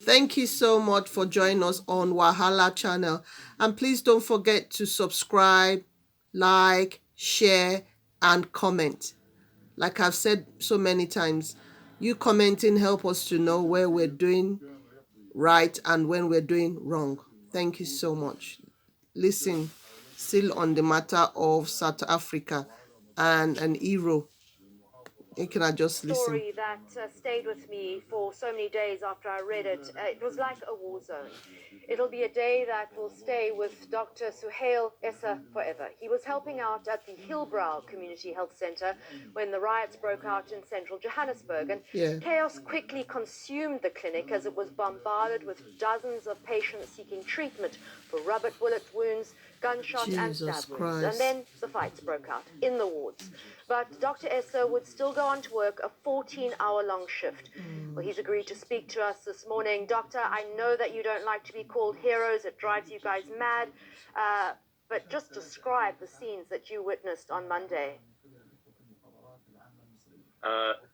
Thank you so much for joining us on Wahala channel. And please don't forget to subscribe, like, share, and comment. Like I've said so many times, you commenting help us to know where we're doing right and when we're doing wrong. Thank you so much. Listen, still on the matter of South Africa and an hero. You can just listen. Story that stayed with me for so many days after I read it. It was like a war zone. It'll be a day that will stay with Dr. Suhail Essa forever. He was helping out at the Hillbrow Community Health Centre when the riots broke out in central Johannesburg, and chaos quickly consumed the clinic as it was bombarded with dozens of patients seeking treatment for rubber bullet wounds, gunshot and stab wounds. And then the fights broke out in the wards. But Dr. Essa would still go on to work a 14-hour-long shift. Well, he's agreed to speak to us this morning. Doctor, I know that you don't like to be called heroes. It drives you guys mad. But just describe the scenes that you witnessed on Monday.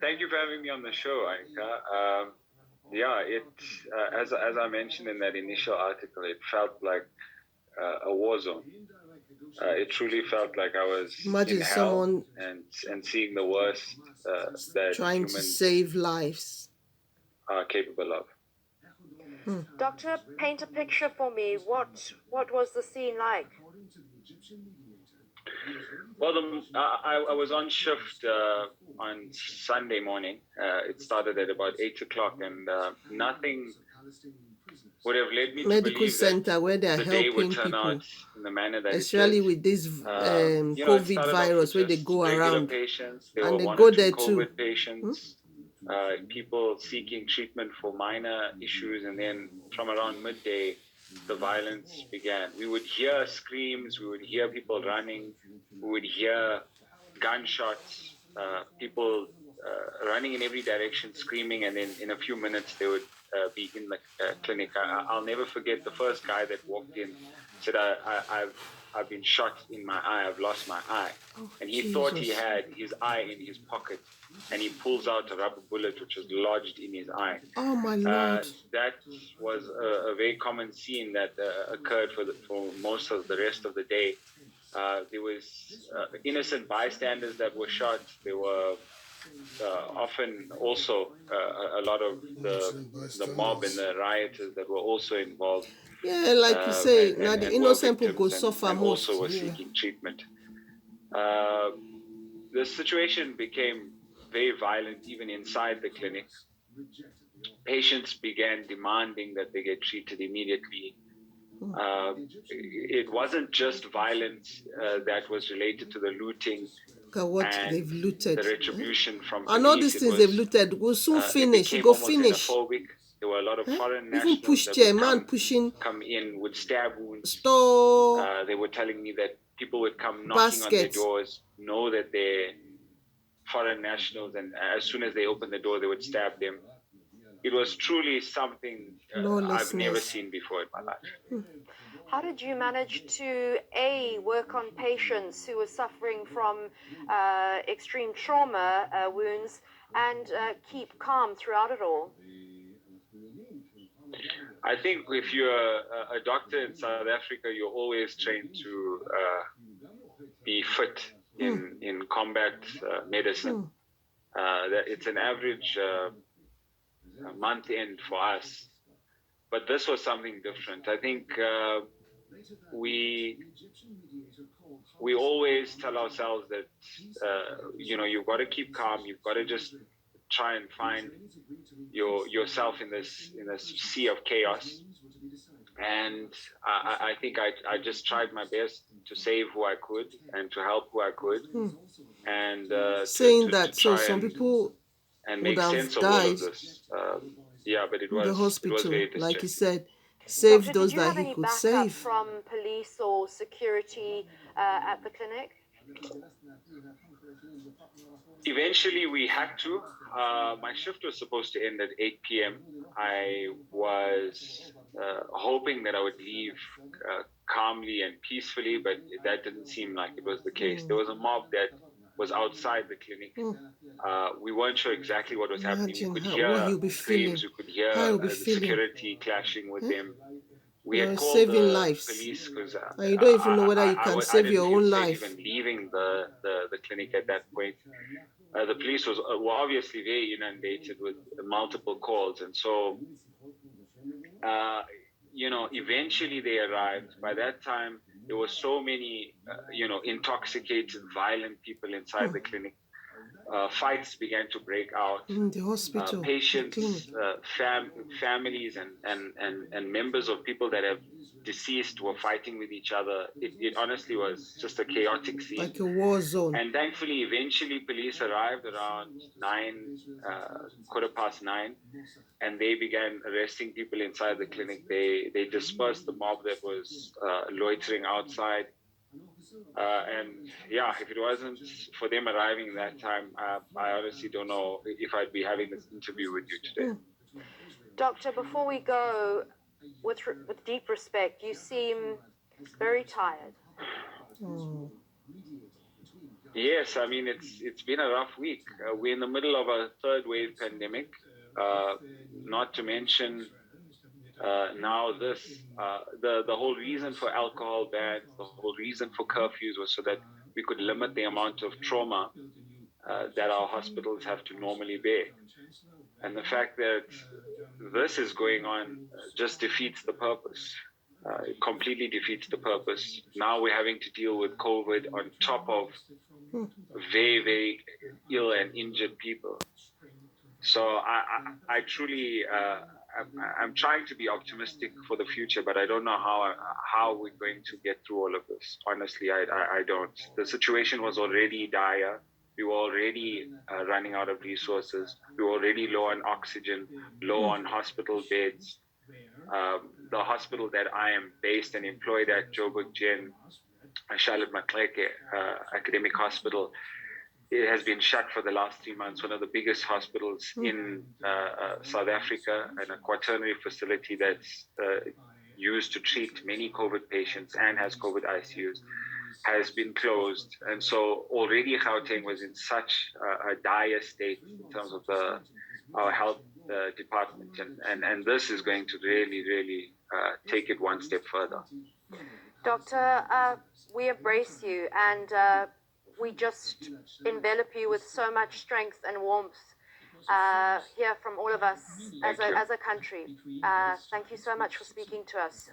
Thank you for having me on the show, Aika. As I mentioned in that initial article, it felt like a war zone. It truly felt like I was in hell and seeing the worst that trying to save lives are capable of. Doctor, paint a picture for me. What was the scene like? Well, I was on shift on Sunday morning. It started at about 8 o'clock, and nothing would have led me to medical center where they are helping people, especially with this COVID virus where they go around and they go there too. Patients, people seeking treatment for minor issues, and then from around midday, the violence began. We would hear screams, we would hear people running, we would hear gunshots, people running in every direction, screaming, and then in a few minutes they would be in the clinic. I'll never forget the first guy that walked in, said, I've been shot in my eye, I've lost my eye. And he thought he had his eye in his pocket, and he pulls out a rubber bullet which was lodged in his eye. Oh my Lord. That was a very common scene that occurred for most of the rest of the day. There was innocent bystanders that were shot. There were often also a lot of the mob and the rioters that were also involved. Yeah, like you say, now the innocent people go suffer and most. Also were seeking treatment. The situation became very violent even inside the clinic. Patients began demanding that they get treated immediately. It wasn't just violence that was related to the looting. What they've looted. The retribution from police. And all these things they've looted will soon finish. It go finish. There were a lot of foreign nationals even push that chair, would man pushing come in with stab wounds. Store. They were telling me that people would come knocking on their doors, know that they're foreign nationals, and as soon as they opened the door, they would stab them. It was truly something I've never seen before in my life. How did you manage to, A, work on patients who were suffering from extreme trauma wounds and keep calm throughout it all? I think if you're a doctor in South Africa, you're always trained to be fit in combat medicine. It's an average month end for us. But this was something different. I think we always tell ourselves that, you've got to keep calm. You've got to just try and find yourself in this sea of chaos. And I think I just tried my best to save who I could and to help who I could. And saying that, so some people would have died but it was in the hospital, it was very like you said, save those that he could save. From police or security at the clinic? Eventually, we had to. My shift was supposed to end at 8 p.m. I was hoping that I would leave calmly and peacefully, but that didn't seem like it was the case. There was a mob that was outside the clinic. We weren't sure exactly what was happening. We Imagine could what hear he'll be feeling. screams. We could hear How he'll be the feeling. security clashing with them. We had You're called saving the lives. police because And you don't even know whether you can I save didn't your feel own safe life. even leaving the clinic at that point. The police were obviously very inundated with multiple calls, and so eventually they arrived. By that time, there were so many intoxicated, violent people inside the clinic. Fights began to break out. The hospital, Patients, the families, and members of people that have deceased were fighting with each other. It honestly was just a chaotic scene. Like a war zone. And thankfully, eventually, police arrived around 9:15, and they began arresting people inside the clinic. They dispersed the mob that was loitering outside. And yeah, if it wasn't for them arriving that time, I honestly don't know if I'd be having this interview with you today. Doctor, before we go, with deep respect, you seem very tired. Yes, I mean it's been a rough week. We're in the middle of a third wave pandemic. Not to mention now the whole reason for alcohol bans, the whole reason for curfews was so that we could limit the amount of trauma that our hospitals have to normally bear. And the fact that this is going on just defeats the purpose. It completely defeats the purpose. Now we're having to deal with COVID on top of very, very ill and injured people. So I truly, I'm trying to be optimistic for the future, but I don't know how we're going to get through all of this. Honestly, I don't. The situation was already dire. We were already running out of resources. We were already low on oxygen, low on hospital beds. The hospital that I am based and employed at, Joburg Gen, Charlotte Macleke Academic Hospital, it has been shut for the last 3 months. One of the biggest hospitals in South Africa, and a quaternary facility that's used to treat many COVID patients and has COVID ICUs, has been closed. And so already Gauteng was in such a dire state in terms of our health department. And this is going to really, really take it one step further. Doctor, we embrace you, and we just envelop you with so much strength and warmth here from all of us as a country. Thank you so much for speaking to us.